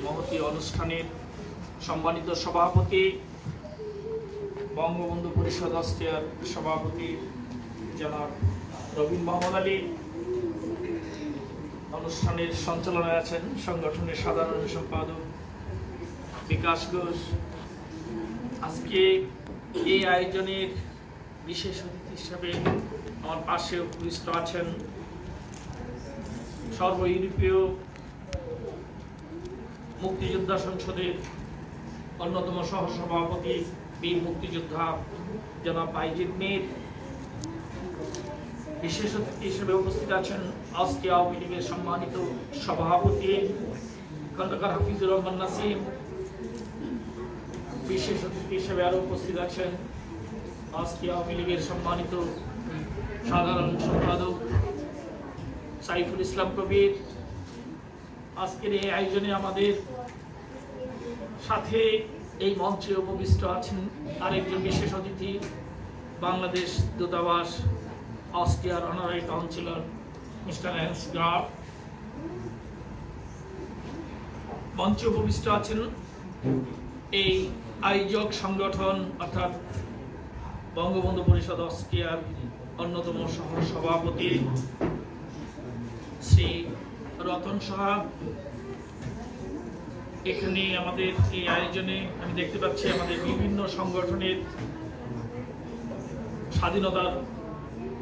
মহতী অনুষ্ঠানের সম্মানিত সভাপতি, বঙ্গবন্ধু পরিষদ অস্ট্রিয়ার সভাপতি জনাব রবিন মোহাম্মদ আলী, অনুষ্ঠানের সঞ্চালনায় আছেন সংগঠনের সাধারণ সম্পাদক বিকাশ ঘোষ। আজকে এই আয়োজনের বিশেষ অতিথি হিসাবে আমার পাশে উপস্থিত আছেন সর্ব ইউরোপীয় মুক্তিযোদ্ধা সংসদের অন্যতম সহসভাপতি বীর মুক্তিযোদ্ধা জনাব বাইজিদ মীর। বিশেষ অতিথি হিসেবে উপস্থিত আছেন অস্ট্রিয়া আওয়ামী লীগের সম্মানিত সভাপতি খন্দকার হাফিজুর রহমান নাসিম। বিশেষ অতিথি হিসেবে আরো উপস্থিত আছেন অস্ট্রিয়া আওয়ামী লীগের সম্মানিত সাধারণ সম্পাদক সাইফুল ইসলাম কবির। আজকের এই আয়োজনে আমাদের সাথে এই মঞ্চে উপবিষ্ট আছেন আরেকজন বিশেষ অতিথি, বাংলাদেশ দূতাবাস অস্ট্রিয়ার honorary councillor mister Hans Graf. মঞ্চে উপবিষ্ট আছেন এই আয়োজক সংগঠন অর্থাৎ বঙ্গবন্ধু পরিষদ অস্ট্রিয়ার অন্যতম সহ সভাপতি শ্রী রতন সাহা। এখানে আমাদের এই আয়োজনে আমি দেখতে পাচ্ছি আমাদের বিভিন্ন সংগঠনের স্বাধীনতার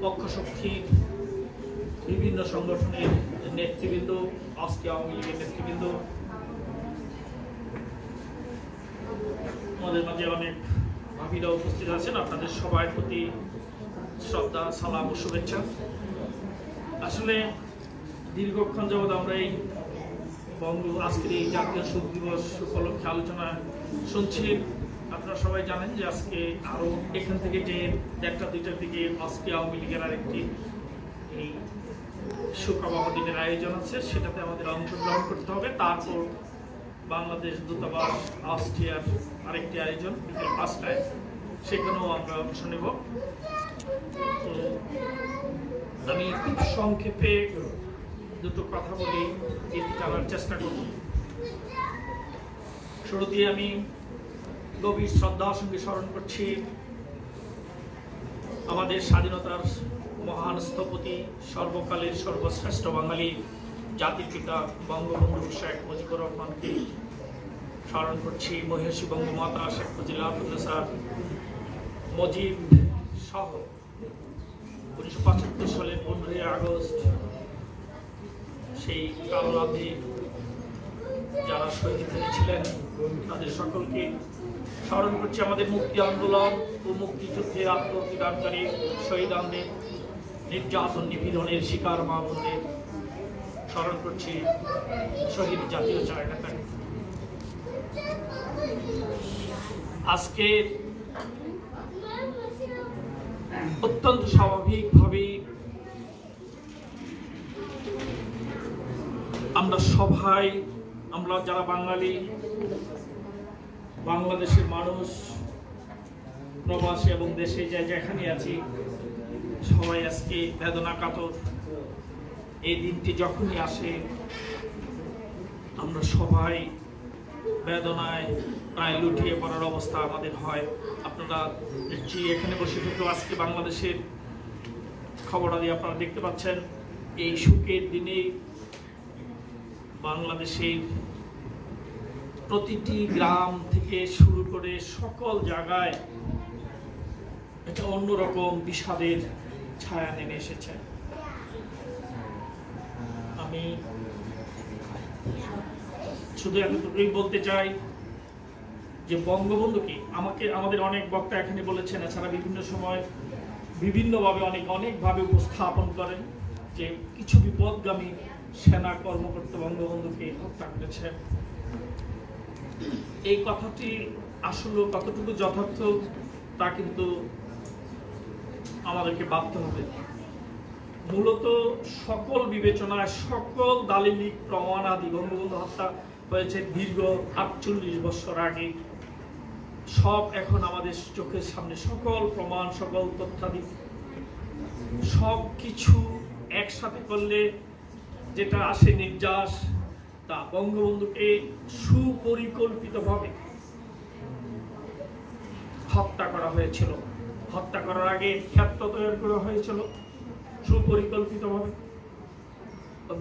পক্ষশক্তির বিভিন্ন সংগঠনের নেতৃবৃন্দ, অস্ট্রিয়া আওয়ামী লীগের নেতৃবৃন্দ, আমাদের মাঝে অনেক ভাবিরা উপস্থিত আছেন। আপনাদের সবার প্রতি শ্রদ্ধা, সালাম ও শুভেচ্ছা। আসলে দীর্ঘক্ষণ যাবৎ আমরা এই আজকের এই জাতীয় শোক দিবস উপলক্ষে আলোচনা শুনছি। আপনারা সবাই জানেন যে আজকে আরো এখান থেকে যে 1টা-2টার দিকে অস্ট্রিয়া আওয়ামী লীগের আরেকটি এই শোকাবহ দিনের আয়োজন আছে, সেটাতে আমাদের অংশগ্রহণ করতে হবে। তারপর বাংলাদেশ দূতাবাস অস্ট্রিয়ার আরেকটি আয়োজন বিকেল 5টায়, সেখানেও আমরা অংশ নেব। তো আমি খুব সংক্ষেপে দুটো কথা বলি, এটি জানার চেষ্টা করব। শুরুতেই আমি গভীর শ্রদ্ধার সঙ্গে স্মরণ করছি আমাদের স্বাধীনতার মহান স্থপতি, সর্বকালের সর্বশ্রেষ্ঠ বাঙালি জাতির পিতা বঙ্গবন্ধু শেখ মুজিবুর রহমানকে স্মরণ করছি। মহিষী বঙ্গমাতা শেখ মুজিবুন্নেছা মুজিব সহ 1975 সালের 15ই আগস্ট সেই কালো রাতে যারা শহীদ হয়েছিলেন তাদের সকলকে স্মরণ করছি। আমাদের মুক্তি আন্দোলন ও মুক্তিযুদ্ধে আত্মপ্রদানকারী শহীদদের, নির্যাতন নিপীড়নের শিকার মা বোনদের স্মরণ করছি। শহীদ জাতীয় চায়নাটাকে আজকে অত্যন্ত স্বাভাবিকভাবে আমরা যারা বাঙালি, বাংলাদেশের মানুষ, প্রবাসী এবং দেশে যেখানে আছি, সবাই আজকে বেদনা কাতর। এই দিনটি যখনই আসে আমরা সবাই বেদনায় প্রায় লুটিয়ে পড়ার অবস্থা আমাদের হয়। আপনারা এখানে বসে থেকেও আজকে বাংলাদেশের খবরাদি আপনারা দেখতে পাচ্ছেন। এই শোকের দিনে বাংলাদেশের প্রতিটি গ্রাম থেকে শুরু করে সকল জায়গায় একটা অন্যরকম বিষাদের ছায়া নেমে এসেছে। আমি শুধু এতটুকুই বলতে চাই যে বঙ্গবন্ধুকে আমাদের অনেক বক্তা এখানে বলেছেন, এছাড়া বিভিন্ন সময় বিভিন্নভাবে অনেকভাবে উপস্থাপন করেন যে কিছু বিপদগামী সেনা কর্মকর্তা বঙ্গবন্ধুকে হত্যা করেছে। এই কথাটি আসলে কতটুকু যথার্থ তা কিন্তু আমাদেরকে ভাবতে হবে। মূলত সকল বিবেচনায়, সকল দালিলিক প্রমাণাদি, বঙ্গবন্ধু হত্যা হয়েছে দীর্ঘ 48 বছর আগে, সব এখন আমাদের চোখের সামনে, সকল প্রমাণ, সকল তথ্যাদি সব কিছু একসাথে করলে যেটা আসে নির্যাস, তা বঙ্গবন্ধুকে সুপরিকল্পিতভাবে হত্যা করা হয়েছিল। হত্যা করার আগে ক্ষেত্র তৈরি করা হয়েছিল সুপরিকল্পিতভাবে।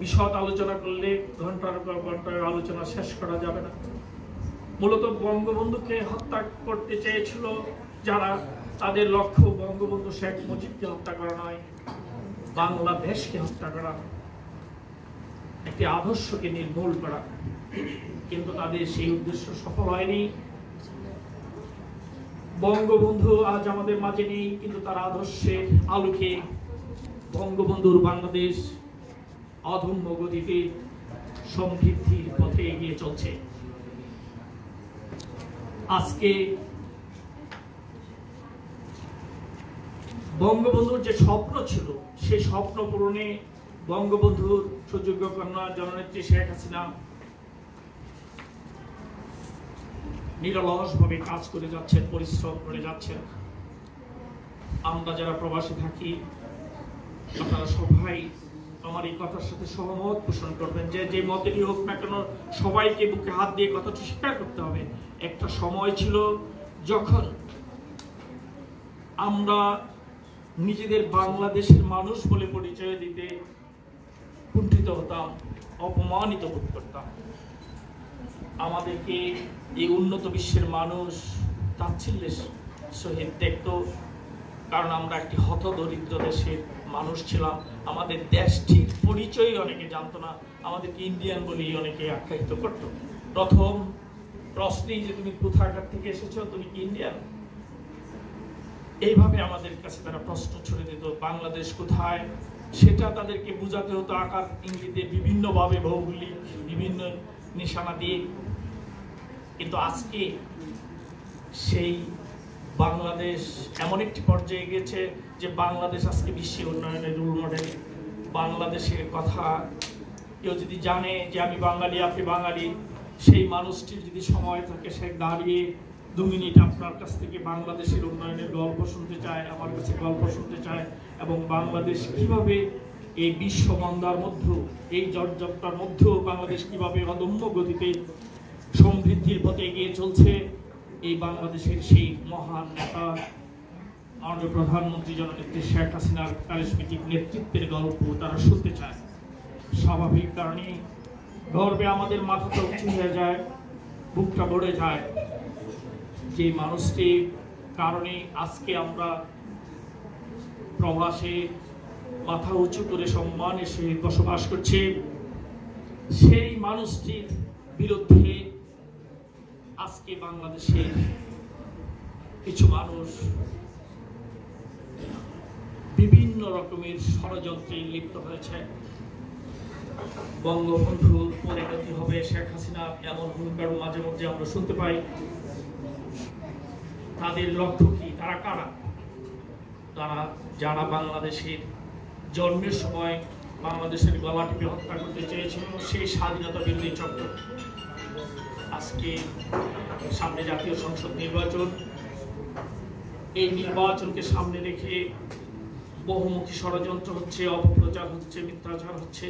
বিশদ আলোচনা করলে ঘন্টার পর ঘন্টার আলোচনা শেষ করা যাবে না। মূলত বঙ্গবন্ধুকে হত্যা করতে চেয়েছিল যারা, তাদের লক্ষ্য বঙ্গবন্ধু শেখ মুজিবকে হত্যা করা নয়, বাংলাদেশকে হত্যা করা, একটি আদর্শকে নির্মূল করা। কিন্তু তাদের সেই উদ্দেশ্য সফল হয়নি। বঙ্গবন্ধু আজ আমাদের মাঝে নেই, কিন্তু তার আদর্শের আলোকে বঙ্গবন্ধুর বাংলাদেশ অদম্য গতিতে সমৃদ্ধির পথে এগিয়ে চলছে। আজকে বঙ্গবন্ধুর যে স্বপ্ন ছিল, সেই স্বপ্ন পূরণে বঙ্গবন্ধুর সুযোগ্য কন্যা জননেত্রী শেখ হাসিনা নিরলসভাবে কাজ করে যাচ্ছেন, পরিশ্রম করে যাচ্ছেন। আমরা যারা প্রবাসী থাকি, আপনারা সবাই আমার এই কথার সাথে সহমত পোষণ করবেন যে যে মতেরই হোক না কেন, সবাইকে বুকে হাত দিয়ে কথাটি স্বীকার করতে হবে। একটা সময় ছিল যখন আমরা নিজেদের বাংলাদেশের মানুষ বলে পরিচয় দিতে কুণ্ঠিত হতাম, অপমানিত বোধ করতাম। আমাদেরকে এই উন্নত বিশ্বের মানুষ তাচ্ছিল্যের সহিত দেখত, কারণ আমরা একটি হতদরিদ্র দেশের মানুষ ছিলাম। আমাদের দেশটির পরিচয় অনেকে জানতো না, আমাদেরকে ইন্ডিয়ান বলেই অনেকে আখ্যায়িত করত। প্রথম প্রশ্নেই যে তুমি কোথাকার থেকে এসেছো, তুমি কি ইন্ডিয়ান? এইভাবে আমাদের কাছে তারা প্রশ্ন ছড়ে দিত। বাংলাদেশ কোথায় সেটা তাদেরকে বোঝাতে হতো আকার ইঙ্গিতে, বিভিন্নভাবে, ভৌগোলিক বিভিন্ন নিশানা দিয়ে। কিন্তু আজকে সেই বাংলাদেশ এমন একটি পর্যায়ে গেছে যে বাংলাদেশ আজকে বিশ্বের উন্নয়নের রোল মডেল। বাংলাদেশের কথা কেউ যদি জানে যে আমি বাঙালি, আপনি বাঙালি, সেই মানুষটির যদি সময় থাকে, সে দাঁড়িয়ে 2 মিনিট আপনার কাছ থেকে বাংলাদেশের উন্নয়নের গল্প শুনতে চায়, আমার কাছে গল্প শুনতে চায়, এবং বাংলাদেশ কিভাবে এই বিশ্ব মন্দার মধ্যে, এই জর্জরতার মধ্যেও বাংলাদেশ কিভাবে অদম্য গতিতে সমৃদ্ধির পথে এগিয়ে চলছে, এই বাংলাদেশের সেই মহান নেতা মাননীয় প্রধানমন্ত্রী জননেত্রী শেখ হাসিনার কারিশমাটিক নেতৃত্বের গল্প তারা শুনতে চায়। স্বাভাবিক কারণে গর্বে আমাদের মাথাটা উঁচু হয়ে যায়, বুকটা ভরে যায়। যে মানুষটির কারণে আজকে আমরা প্রবাসে মাথা উঁচু করে সম্মানে সে বসবাস করছে, সেই মানুষটির বিরুদ্ধে আজকে বাংলাদেশের কিছু মানুষ বিভিন্ন রকমের ষড়যন্ত্রে লিপ্ত হয়েছে। বঙ্গবন্ধুর পরিণতি হবে শেখ হাসিনা, এমন হুঙ্কার মাঝে মধ্যে আমরা শুনতে পাই। তাদের লক্ষ্য কি? তারা কারা? তারা যারা বাংলাদেশের জন্মের সময় বাংলাদেশের গলা টিপে হত্যা করতে চেয়েছিল, সেই স্বাধীনতা বিরোধী চক্র। আজকে সামনে জাতীয় সংসদ নির্বাচন, এই নির্বাচনকে সামনে রেখে বহুমুখী ষড়যন্ত্র হচ্ছে, অপপ্রচার হচ্ছে, মিথ্যাচার হচ্ছে।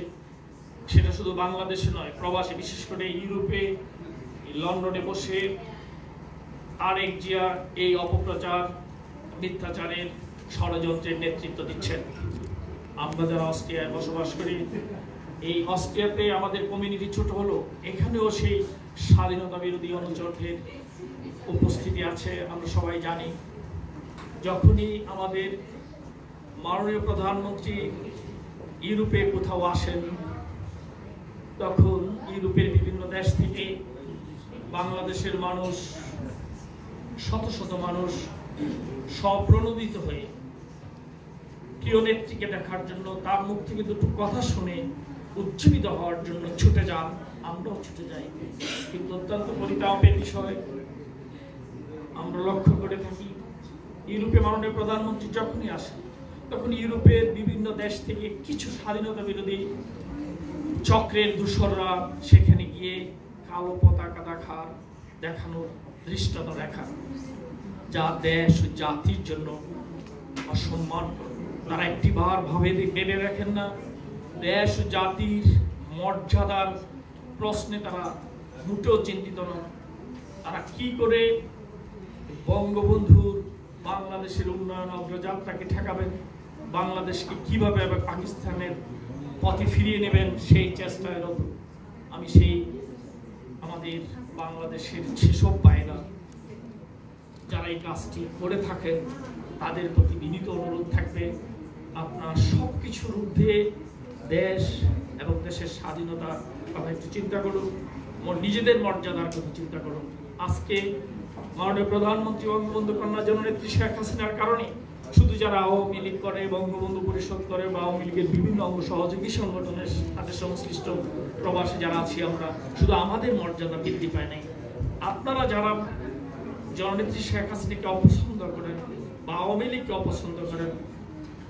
সেটা শুধু বাংলাদেশে নয়, প্রবাসে, বিশেষ করে ইউরোপে, লন্ডনে বসে তারেক জিয়া এই অপপ্রচার, মিথ্যাচারের ষড়যন্ত্রের নেতৃত্ব দিচ্ছেন। আমরা যারা অস্ট্রিয়ায় বসবাস করি, এই অস্ট্রিয়াতে আমাদের কমিউনিটি ছোট হলো, এখানেও সেই স্বাধীনতা বিরোধী অনুচরদের উপস্থিতি আছে, আমরা সবাই জানি। যখনই আমাদের মাননীয় প্রধানমন্ত্রী ইউরোপে কোথাও আসেন, তখন ইউরোপের বিভিন্ন দেশ থেকে বাংলাদেশের মানুষ, শত শত মানুষ স্বপ্রণোদিত হয়ে প্রিয় নেত্রীকে দেখার জন্য, তার মুখ থেকে দুটো কথা শুনে উজ্জীবিত হওয়ার জন্য ছুটে যান। আমরাও ছুটে যাই, কিন্তু অত্যন্ত পরিতাপের বিষয় আমরা লক্ষ্য করে থাকি, ইউরোপে মাননীয় প্রধানমন্ত্রী যখনই আসেন, তখন ইউরোপের বিভিন্ন দেশ থেকে কিছু স্বাধীনতা বিরোধী চক্রের দূষররা সেখানে গিয়ে কালো পতাকা দেখানোর দৃষ্টতা দেখান, যা দেশ ও জাতির জন্য অসম্মান। তারা একটিবার ভেবে রাখেন না দেশ ও জাতির মর্যাদার প্রশ্নে তারা মোটেও চিন্তিত নয়। তারা কি করে বঙ্গবন্ধুর বাংলাদেশের উন্নয়ন অগ্রযাত্রাকে ঠেকাবেন, বাংলাদেশকে কিভাবে আবার পাকিস্তানের পথে ফিরিয়ে নেবেন, সেই চেষ্টায় রত। আমি সেই আমাদের বাংলাদেশের সেসব ভাইরা যারা এই কাজটি করে থাকেন তাদের প্রতি বিনীত অনুরোধ থাকবে, আপনার সব কিছুর ঊর্ধ্বে দেশ এবং দেশের স্বাধীনতার কথা একটু চিন্তা করুন, নিজেদের মর্যাদার কথা চিন্তা করুন। আজকে মাননীয় প্রধানমন্ত্রী বঙ্গবন্ধু কন্যা জননেত্রী শেখ হাসিনার কারণে শুধু যারা আওয়ামী লীগ করে, বঙ্গবন্ধু পরিষদ করে বা আওয়ামী লীগের বিভিন্ন অঙ্গ সহযোগী সংগঠনের সাথে সংশ্লিষ্ট প্রবাসী যারা আছি, আমরা শুধু আমাদের মর্যাদা বৃদ্ধি পায় নাই। আপনারা যারা জননেত্রী শেখ হাসিনাকে অপছন্দ করেন বা আওয়ামী লীগকে অপছন্দ করেন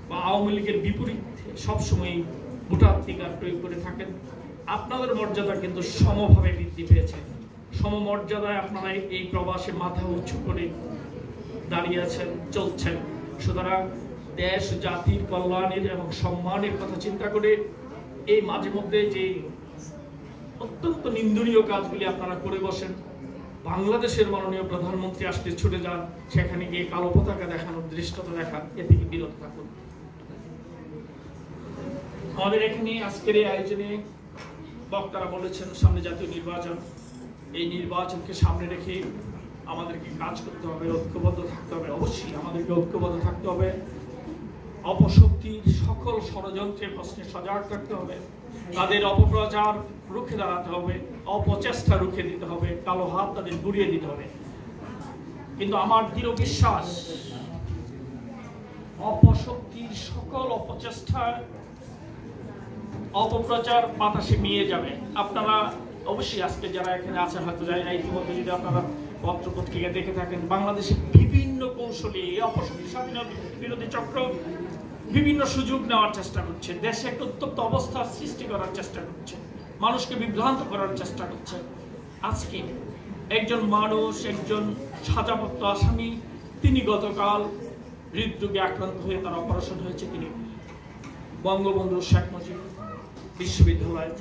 বা আওয়ামী লীগের বিপরীতে সবসময় ভোটাধিকার প্রয়োগ করে থাকেন, আপনাদের মর্যাদা কিন্তু সমভাবে বৃদ্ধি পেয়েছে। সমমর্যাদায় আপনারা এই প্রবাসে মাথা উঁচু করে দাঁড়িয়ে আছেন, চলছেন। সুতরাং দেশ জাতির কল্যাণের এবং সম্মানের কথা চিন্তা করে এই মাঝে মধ্যে যে অত্যন্ত নিন্দনীয় কাজগুলি আপনারা করে বসেন, বাংলাদেশের মাননীয় প্রধানমন্ত্রী আসতে ছুটে যান, সেখানে গিয়ে কালো পতাকা দেখানোর দৃষ্টতা দেখান, এ থেকে বিরত থাকুন। আমাদের এখানে আজকের এই আয়োজনে বক্তারা বলেছেন সামনে জাতীয় নির্বাচন, এই নির্বাচনকে সামনে রেখে আমাদেরকে কাজ করতে হবে, ঐক্যবদ্ধ থাকতে হবে। অবশ্যই আমাদেরকে ঐক্যবদ্ধ থাকতে হবে, অপশক্তির সকল ষড়যন্ত্রের প্রশ্নে সজাগ থাকতে হবে, তাদের অপপ্রচার রুখে দাঁড়াতে হবে, অপচেষ্টা রুখে দিতে হবে, কালো হাত তাদের গুড়িয়ে দিতে হবে। কিন্তু আমার দৃঢ় বিশ্বাস অপশক্তির সকল অপচেষ্টা অপপ্রচার বাতাসে মিয়ে যাবে। আপনারা অবশ্যই আজকে যারা এখানে আছেন হয়তো জানি না, ইতিমধ্যে যদি আপনারা পত্র পত্রিকা দেখে থাকেন, বাংলাদেশের বিভিন্ন কৌশলে অপশক্তি স্বাধীনতা বিরোধী চক্র বিভিন্ন সুযোগ নেওয়ার চেষ্টা করছে, দেশে একটা উত্তপ্ত অবস্থার সৃষ্টি করার চেষ্টা করছে, মানুষকে বিভ্রান্ত করার চেষ্টা করছে। আজকে একজন মানুষ, একজন সাজাপ্রাপ্ত আসামি, তিনি গতকাল হৃদরোগে আক্রান্ত হয়ে তার অপারেশন হয়েছে, তিনি বঙ্গবন্ধু শেখ মুজিব বিশ্ববিদ্যালয়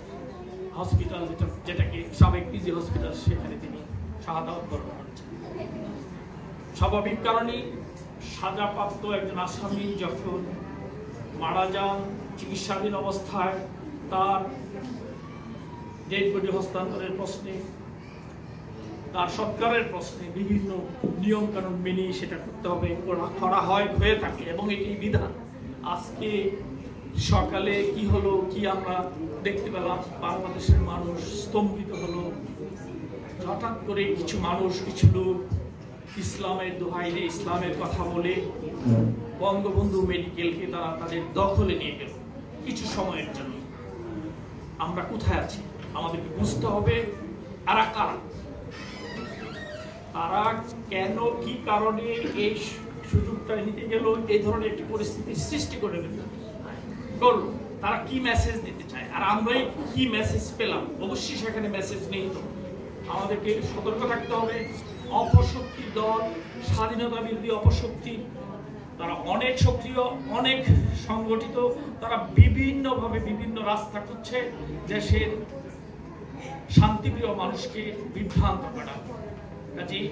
হসপিটাল, যেটাকে সাবেক পিজি হসপিটাল, সেখানে তিনি শাহাদাত বরণ করেছেন। স্বাভাবিক কারণেই সাজাপ্রাপ্ত একজন আসামি যখন মারা যান, চিকিৎসাধীন অবস্থায় তার ডেড বডি হস্তান্তরের প্রশ্নে, তার সৎকারের প্রশ্নে বিভিন্ন নিয়ম কানুন মেনে সেটা করতে হবে, করা হয়, হয়ে থাকে এবং এটি বিধান। আজকে সকালে কি হলো, কি আমরা দেখতে পেলাম, বাংলাদেশের মানুষ স্তম্ভিত হলো। হঠাৎ করে কিছু মানুষ, কিছু লোক ইসলামের দোহাই দিয়ে ইসলামের কথা বলে বঙ্গবন্ধু মেডিকেলকে তারা তাদের দখলে নিয়ে গেল কিছু সময়ের জন্য। আমরা কোথায় আছি আমাদেরকে বুঝতে হবে। তারা কারা, তারা কেন, কি কারণে এই সুযোগটা নিতে গেল, এই ধরনের একটি পরিস্থিতি সৃষ্টি করে করলো, তারা কি মেসেজ দিতে চায়, আর আমরাই কি মেসেজ পেলাম। অবশ্যই সেখানে মেসেজ নেই, তো আমাদেরকে সতর্ক থাকতে হবে। অপশক্তির দল, স্বাধীনতা বিরোধী অপশক্তি, তারা অনেক সক্রিয়, অনেক সংগঠিত, তারা বিভিন্নভাবে বিভিন্ন রাস্তা খুঁজছে দেশের শান্তিপ্রিয় মানুষকে বিভ্রান্ত করা। কাজেই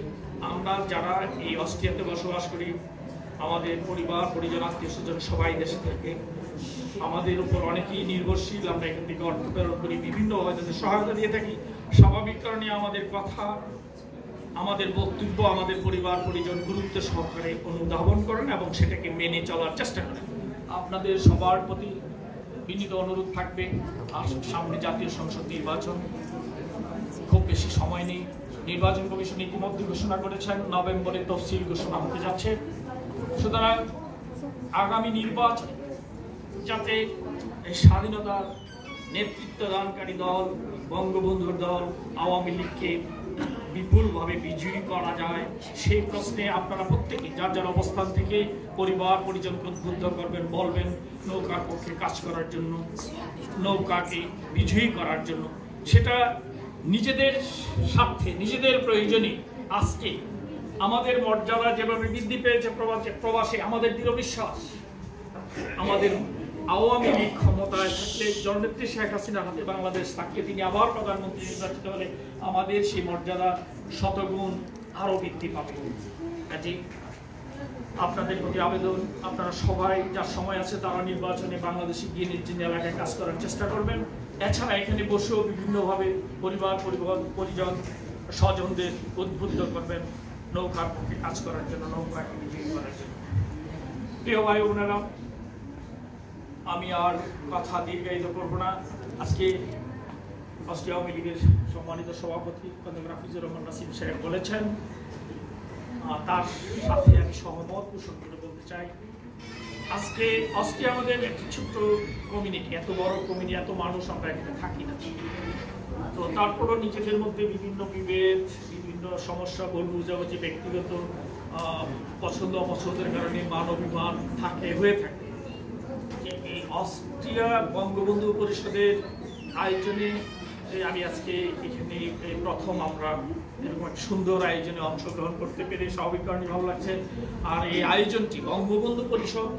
আমরা যারা এই অস্ট্রিয়াতে বসবাস করি, আমাদের পরিবার পরিজন আত্মীয় স্বজন সবাই দেশে থাকে, আমাদের উপর অনেকেই নির্ভরশীল, আমরা এখান থেকে অর্থ প্রেরণ করি, বিভিন্নভাবে তাদের সহায়তা দিয়ে থাকি। স্বাভাবিক কারণে আমাদের কথা, আমাদের বক্তব্য আমাদের পরিবার পরিজন গুরুত্ব সহকারে অনুধাবন করেন এবং সেটাকে মেনে চলার চেষ্টা করেন। আপনাদের সবার প্রতি বিনীত অনুরোধ থাকবে, আর সামনে জাতীয় সংসদ নির্বাচন, খুব বেশি সময় নেই। নির্বাচন কমিশন ইতিমধ্যে ঘোষণা করেছেন নভেম্বরে তফসিল ঘোষণা হতে যাচ্ছে। সুতরাং আগামী নির্বাচন যাতে এই স্বাধীনতার নেতৃত্ব দানকারী দল বঙ্গবন্ধুর দল আওয়ামী লীগকে বিপুলভাবে বিজয়ী করা যায়, সেই প্রশ্নে আপনারা প্রত্যেকে যার যার অবস্থান থেকে পরিবার পরিজনকে উদ্বুদ্ধ করবেন, বলবেন নৌকার পক্ষে কাজ করার জন্য, নৌকাকে বিজয়ী করার জন্য। সেটা নিজেদের স্বার্থে, নিজেদের প্রয়োজনে। আজকে আমাদের মর্যাদা যেভাবে বৃদ্ধি পেয়েছে প্রবাসে, আমাদের দৃঢ় বিশ্বাস আমাদের আওয়ামী লীগ ক্ষমতায় থাকলে জননেত্রী শেখ হাসিনার হাতে বাংলাদেশ থাকলে তিনি আবার প্রধানমন্ত্রী নির্বাচিত হলে আমাদের সেই মর্যাদা শতগুণ আরো বৃদ্ধি পাবে। কাজে আপনাদের প্রতি আবেদন, আপনারা সবাই যার সময় আছে তারা নির্বাচনে বাংলাদেশে গিয়ে নিজ এলাকায় কাজ করার চেষ্টা করবেন। এছাড়া এখানে বসেও বিভিন্নভাবে পরিবার পরিজন স্বজনদের উদ্বুদ্ধ করবেন নৌকার পক্ষে কাজ করার জন্য, নৌকাকে বিজয়ী করার জন্য। প্রিয় ভাই বোনেরা, আমি আর কথা দীর্ঘায়িত করব না। আজকে অস্ট্রিয়া আওয়ামী লীগের সম্মানিত সভাপতি হাফিজুর রহমান নাসিম সাহেব বলেছেন, তার সাথে আমি সহমত পোষণ করে বলতে চাই। আজকে অস্ট্রিয়া আমাদের একটি ছোট্ট কমিউনিটি, এত বড় কমিউনিটি, এত মানুষ আমরা এখানে থাকি না। তো তারপরও নিজেদের মধ্যে বিভিন্ন বিভেদ, বিভিন্ন সমস্যা, ভুল বুঝাবুঝি, ব্যক্তিগত পছন্দ অপছন্দের কারণে মান অভিমান হয়ে থাকে। এই অস্ট্রিয়া বঙ্গবন্ধু পরিষদের আয়োজনে আমি আজকে এখানে প্রথম আমরা এরকম একটা সুন্দর আয়োজনে অংশগ্রহণ করতে পেরে স্বাভাবিক কারণে ভালো লাগছে। আর এই আয়োজনটি বঙ্গবন্ধু পরিষদ,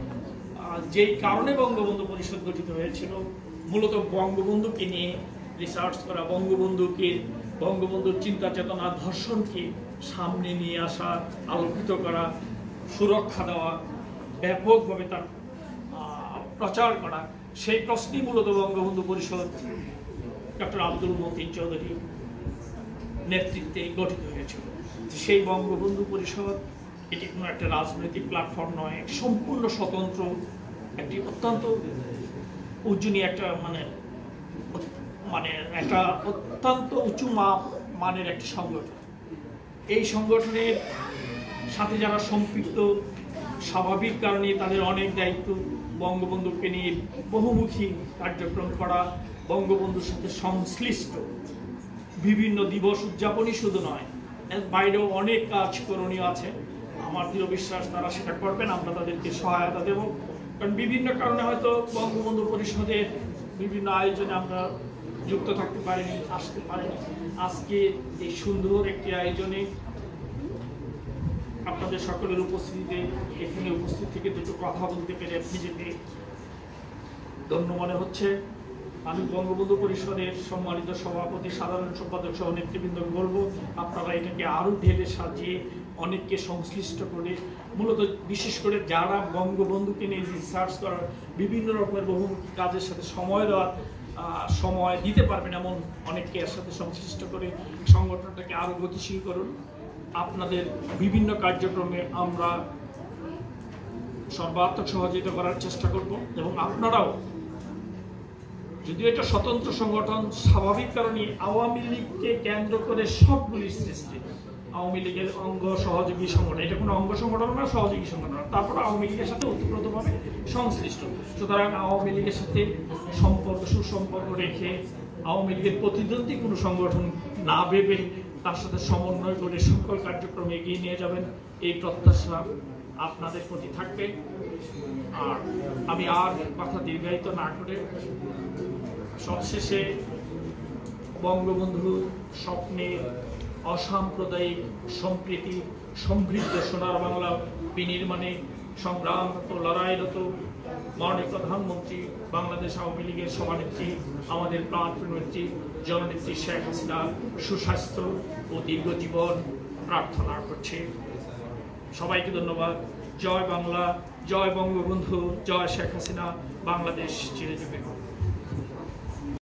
যেই কারণে বঙ্গবন্ধু পরিষদ গঠিত হয়েছিল, মূলত বঙ্গবন্ধুকে নিয়ে রিসার্চ করা, বঙ্গবন্ধুর চিন্তা চেতনা দর্শনকে সামনে নিয়ে আসা, আলোকিত করা, সুরক্ষা দেওয়া, ব্যাপকভাবে তার প্রচার করা, সেই প্রশ্নই মূলত বঙ্গবন্ধু পরিষদ ডক্টর আব্দুল মতিন চৌধুরী নেতৃত্বে গঠিত হয়েছিল। সেই বঙ্গবন্ধু পরিষদ এটি কোনো একটা রাজনৈতিক প্ল্যাটফর্ম নয়, সম্পূর্ণ স্বতন্ত্র একটি অত্যন্ত উজ্জনী একটা একটা অত্যন্ত উঁচু মানের একটি সংগঠন। এই সংগঠনের সাথে যারা সম্পৃক্ত, স্বাভাবিক কারণে তাদের অনেক দায়িত্ব বঙ্গবন্ধুকে নিয়ে বহুমুখী কার্যক্রম করা, বঙ্গবন্ধুর সাথে সংশ্লিষ্ট বিভিন্ন দিবস উদযাপনই শুধু নয়, এর বাইরেও অনেক কাজ করণীয় আছে। আমার দৃঢ় বিশ্বাস তারা সেটা করবেন, আমরা তাদেরকে সহায়তা দেব। কারণ বিভিন্ন কারণে হয়তো বঙ্গবন্ধু পরিষদের বিভিন্ন আয়োজনে আমরা যুক্ত থাকতে পারিনি, আসতে পারিনি। আজকে এই সুন্দর একটি আয়োজনে আপনাদের সকলের উপস্থিতিতে এখানে উপস্থিত থেকে দুটো কথা বলতে পেরে নিজেকে ধন্য মনে হচ্ছে। আমি বঙ্গবন্ধু পরিষদের সম্মানিত সভাপতি, সাধারণ সম্পাদক সহ নেতৃবৃন্দ বলবো, আপনারা এটাকে আরো ঢেলে সাজিয়ে অনেককে সংশ্লিষ্ট করে, মূলত বিশেষ করে যারা বঙ্গবন্ধুকে নিয়ে রিসার্চ করার বিভিন্ন রকমের বহুমুখী কাজের সাথে সময় দিতে পারবেন এমন অনেককে এর সাথে সংশ্লিষ্ট করে সংগঠনটাকে আরো গতিশীল করুন। আপনাদের বিভিন্ন কার্যক্রমে আমরা সর্বাত্মক সহযোগিতা করার চেষ্টা করব এবং আপনারাও, যদিও এটা স্বতন্ত্র সংগঠন, স্বাভাবিক কারণে আওয়ামী লীগকে কেন্দ্র করে সবগুলি সৃষ্টি, আওয়ামী লীগের অঙ্গ সহযোগী সংগঠন, এটা কোনো অঙ্গ সংগঠন না, সহযোগী সংগঠন, তারপর আওয়ামী লীগের সাথে ওতপ্রোতভাবে সংশ্লিষ্ট। সুতরাং আওয়ামী লীগের সাথে সুসম্পর্ক রেখে আওয়ামী লীগের প্রতিদ্বন্দ্বী কোনো সংগঠন না ভেবে তার সাথে সমন্বয় করে সকল কার্যক্রম এগিয়ে নিয়ে যাবেন, এই প্রত্যাশা আপনাদের প্রতি থাকবে। আর আমি আর কথা দীর্ঘায়িত না করে সবশেষে বঙ্গবন্ধু স্বপ্নের অসাম্প্রদায়িক সম্প্রীতি সমৃদ্ধ সোনার বাংলা বিনির্মাণে সংগ্রাম ও লড়াইরত মাননীয় প্রধানমন্ত্রী, বাংলাদেশ আওয়ামী লীগের সভানেত্রী, আমাদের প্রাণপ্রিয় নেত্রী জননেত্রী শেখ হাসিনা সুস্বাস্থ্য ও দীর্ঘ জীবন প্রার্থনা করছে। সবাইকে ধন্যবাদ। জয় বাংলা, জয় বঙ্গবন্ধু, জয় শেখ হাসিনা, বাংলাদেশ চিরজীবী।